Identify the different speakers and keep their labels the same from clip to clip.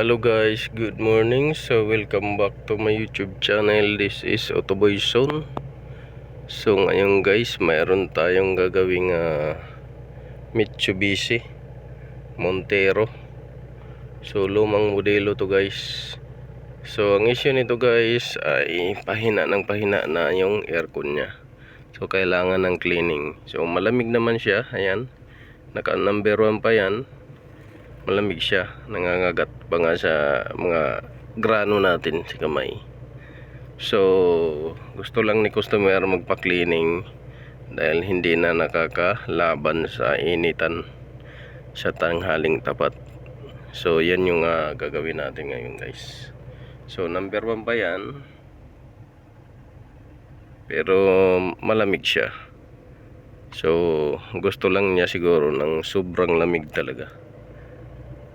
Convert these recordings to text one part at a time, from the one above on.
Speaker 1: Hello guys, good morning. So welcome back to my YouTube channel. This is Otoboy Zone. So ngayon guys, mayroon tayong gagawing Mitsubishi Montero. So lumang modelo to guys. So ang issue nito guys ay pahina na yung aircon nya. So kailangan ng cleaning. So malamig naman siya, ayan. Naka number 1 pa yan. Malamig siya, nangangagat pa nga sa mga grano natin sa kamay. So gusto lang ni customer magpa-cleaning dahil hindi na nakakalaban sa initan sa tanghaling tapat. So yan yung gagawin natin ngayon guys. So number 1 pa yan, pero malamig siya. So gusto lang niya siguro ng sobrang lamig talaga.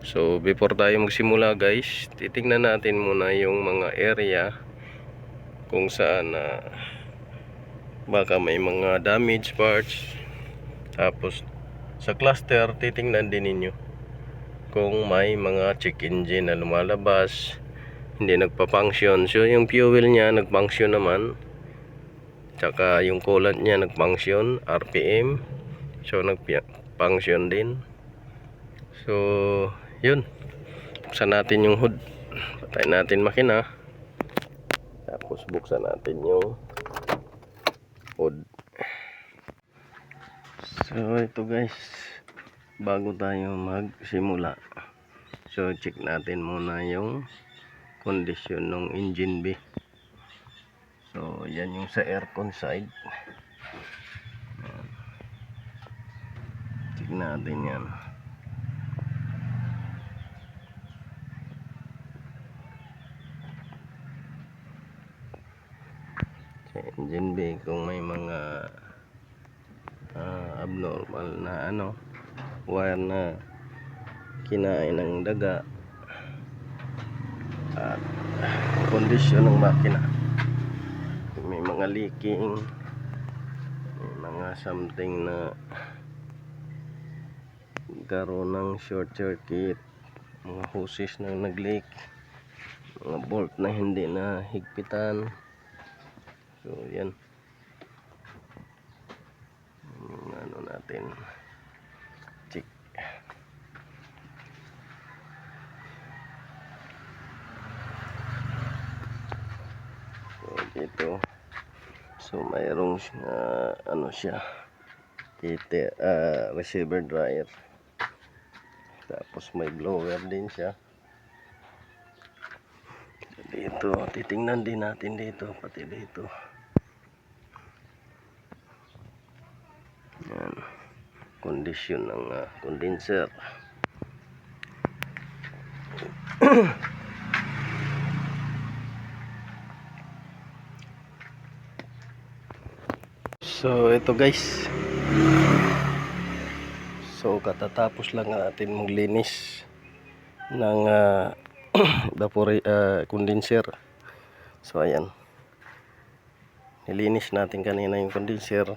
Speaker 1: So before tayo magsimula guys, titingnan natin muna yung mga area kung saan baka may mga damage parts. Tapos sa cluster titingnan din ninyo kung may mga check engine na lumalabas, hindi nagpa-function. So yung fuel niya nag-function naman, tsaka yung coolant niya nag-function, RPM, so nag-function din. So yun, buksan natin yung hood, patayin natin makina, tapos buksan natin yung hood. So ito guys, bago tayo magsimula, so check natin muna yung kondisyon ng engine bay. So yan yung sa aircon side, check natin yan. Engine bay, kung may mga abnormal na wire na kinain ng daga at kondisyon ng makina, may mga leaking, may mga something na karoon ng short circuit, mga hoses na nag-leak, mga bolt na hindi na higpitan. So yan, natin check. So dito, so mayroong siya receiver dryer, tapos may blower din siya. Dito titingnan din natin dito, pati dito. Yan, kondisyon ng condenser. So ito guys, so katatapos lang natin maglinis ng condenser. So ayan, nilinis natin kanina yung condenser,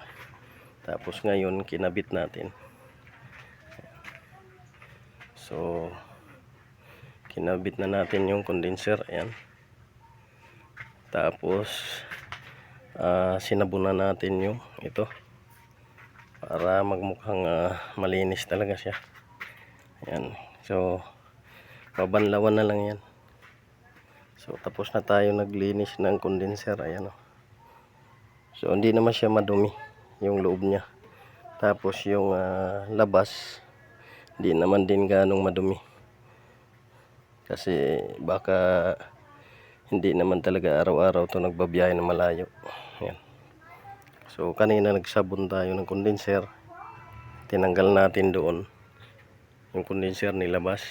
Speaker 1: tapos ngayon kinabit natin. So kinabit na natin yung condenser, ayan. Tapos sinabunan natin yung ito para magmukhang malinis talaga siya. Ayan. So babanlawan na lang yan. So tapos na tayo naglinis ng condenser, ayan. So hindi naman siya madumi yung loob niya, tapos yung labas hindi naman din ganong madumi, kasi baka hindi naman talaga araw-araw to nagbabiyahe na malayo. Ayan. So kanina nagsabon tayo ng condenser, tinanggal natin doon yung condenser nilabas,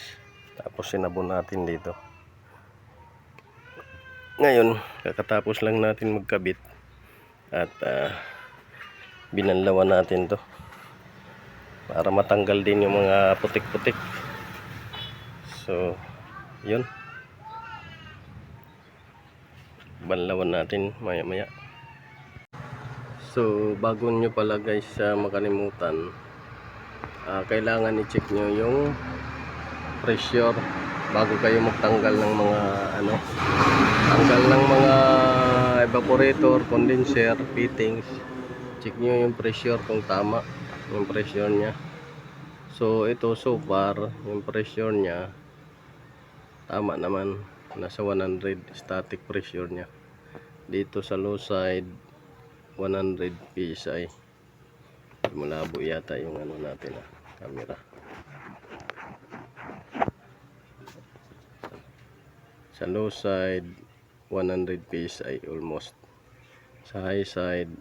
Speaker 1: tapos sinabon natin dito. Ngayon kakatapos lang natin magkabit at binanlawan natin to para matanggal din yung mga putik-putik. So yun, banlawan natin maya-maya. So bago nyo pala guys makalimutan, kailangan i-check nyo yung pressure bago kayo magtanggal ng mga ano, tanggal ng mga evaporator, condenser, fittings, check nyo yung pressure kung tama yung pressure nya. So ito so far yung pressure nya tama naman, nasa 100 static pressure nya. Dito sa low side 100 psi. Malabo yata yung ano natin camera. Sa low side 100 psi almost, sa high side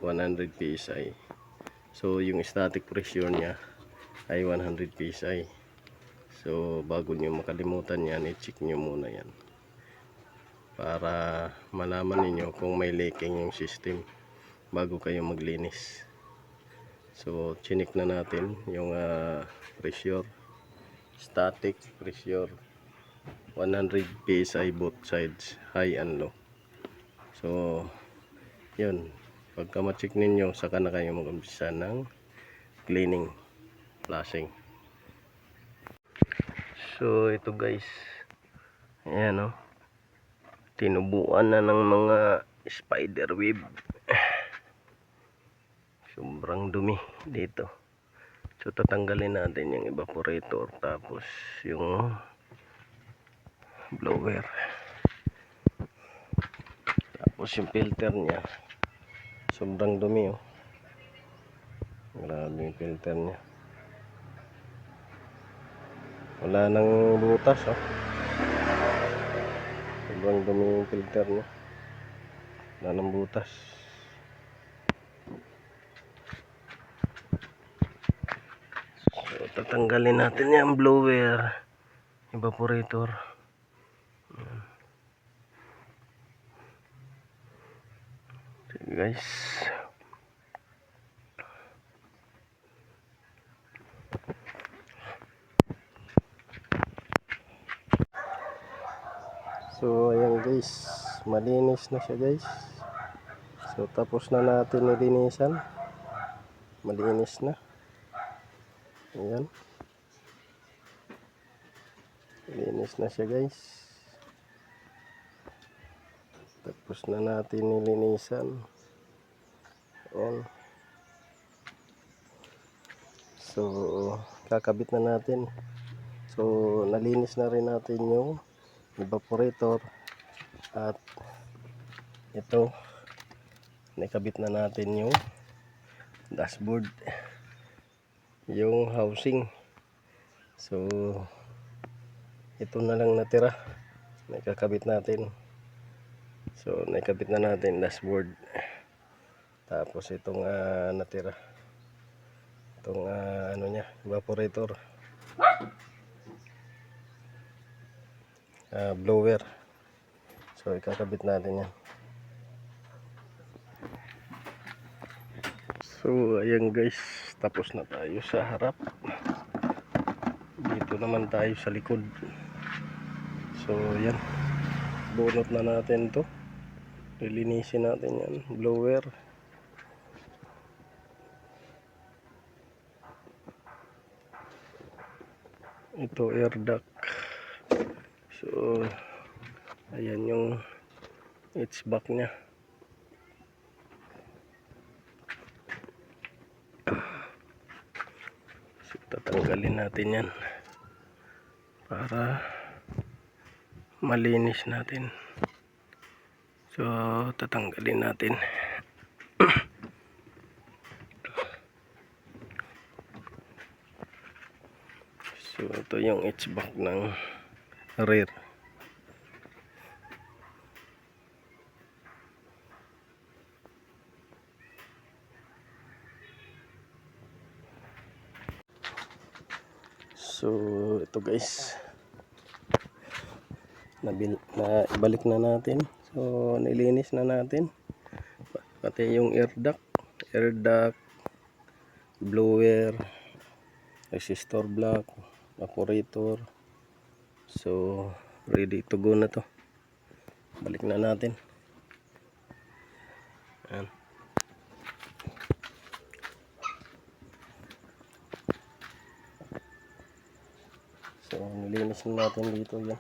Speaker 1: 100 psi. So yung static pressure nya ay 100 psi. So bago nyo makalimutan yan, i-check nyo muna yan para malaman niyo kung may leaking yung system bago kayo maglinis. So chinik na natin yung pressure, static pressure 100 psi both sides, high and low. So yun, pagka ma-check ninyo saka na kayo mag-umpisa ng cleaning, flushing. So ito guys, ayan tinubuan na ng mga spider web. Sobrang dumi dito. So tatanggalin natin yung evaporator tapos yung blower, tapos yung filter nya. Sobrang dumi grabe yung filter nya, wala nang butas sobrang dumi yung filter nya, wala nang butas. So tatanggalin natin yung blower, evaporator. Sige guys, so ayan guys, malinis na siya guys. So tapos na natin nilinisan, malinis na. Ayan, malinis na siya guys. Tapos na natin nilinisan. Ayan. So kakabit na natin. So nalinis na rin natin yung evaporator at ito, nakabit na natin yung dashboard, yung housing. So ito na lang natira, nakakabit natin. So nakabit na natin dashboard, tapos itong natira, itong ano nya, evaporator, blower. So ikakabit natin yan. So ayan guys, tapos na tayo sa harap. Dito naman tayo sa likod. So yan, bunot na natin to, lilinisin natin yan, blower. Ito air duct. So ayan yung H-back nya. So tatanggalin natin yan para malinis natin. So tatanggalin natin. So ito yung H-back ng rear. So ito guys, ibalik na natin. So nilinis na natin pati yung air duct, blower, resistor block, evaporator. So ready to go na to. Balik na natin. Ayan. So So, nilinis na natin dito yan.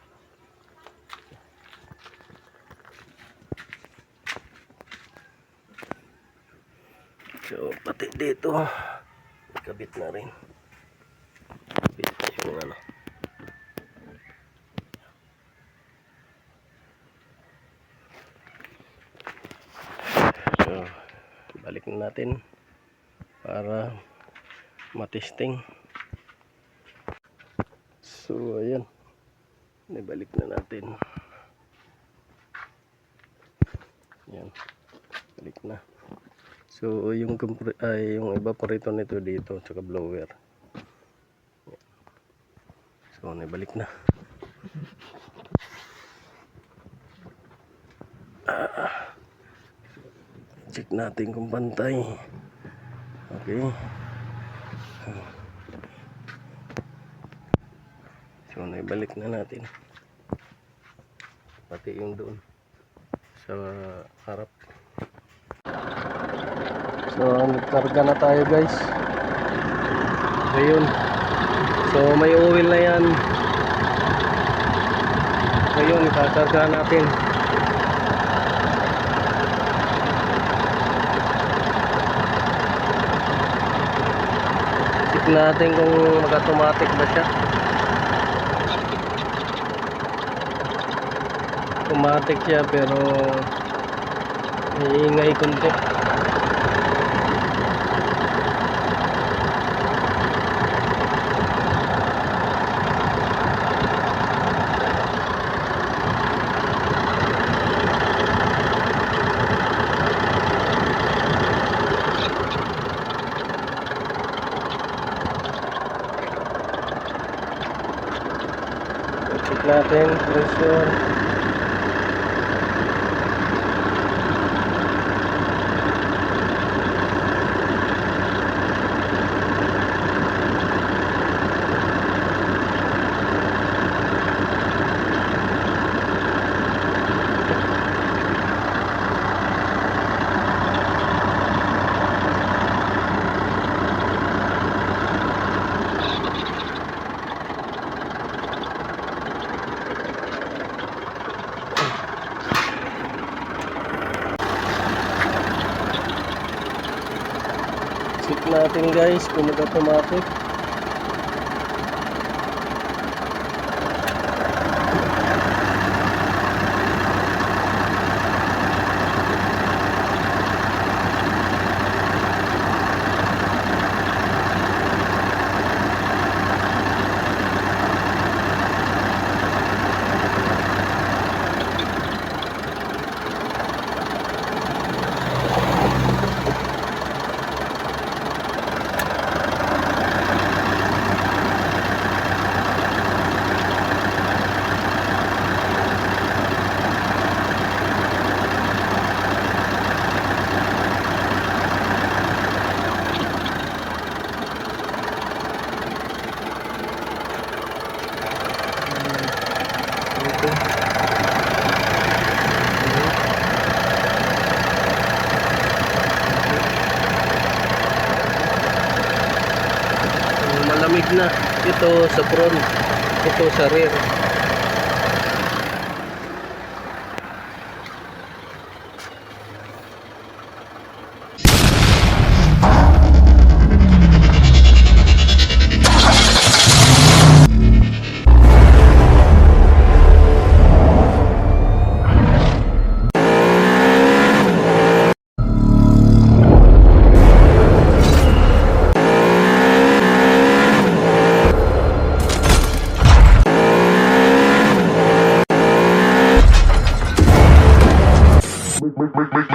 Speaker 1: So, pati dito, ikabit na rin. Kabit yung ano. So, balik na natin para matesting. So, ayan. Nibalik na natin. Ayan. Balik na. So, yung evaporator nito dito, tsaka blower. So, nibalik na. Check natin kung pantay. Okay. So, naibalik na natin. Pati yung doon sa harap. So, nagkarga na tayo guys. Ayun. So, may oil na yan. Ayun, ikakarga natin. Check natin kung mag-automatic ba siya. Automatic siya pero iingay konti. Check natin pressure. Check natin guys kung mag-automatic. Malamig na ito sa front, ito sa rear.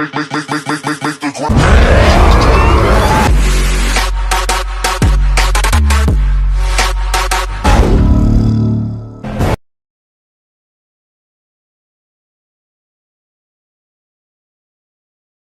Speaker 2: Make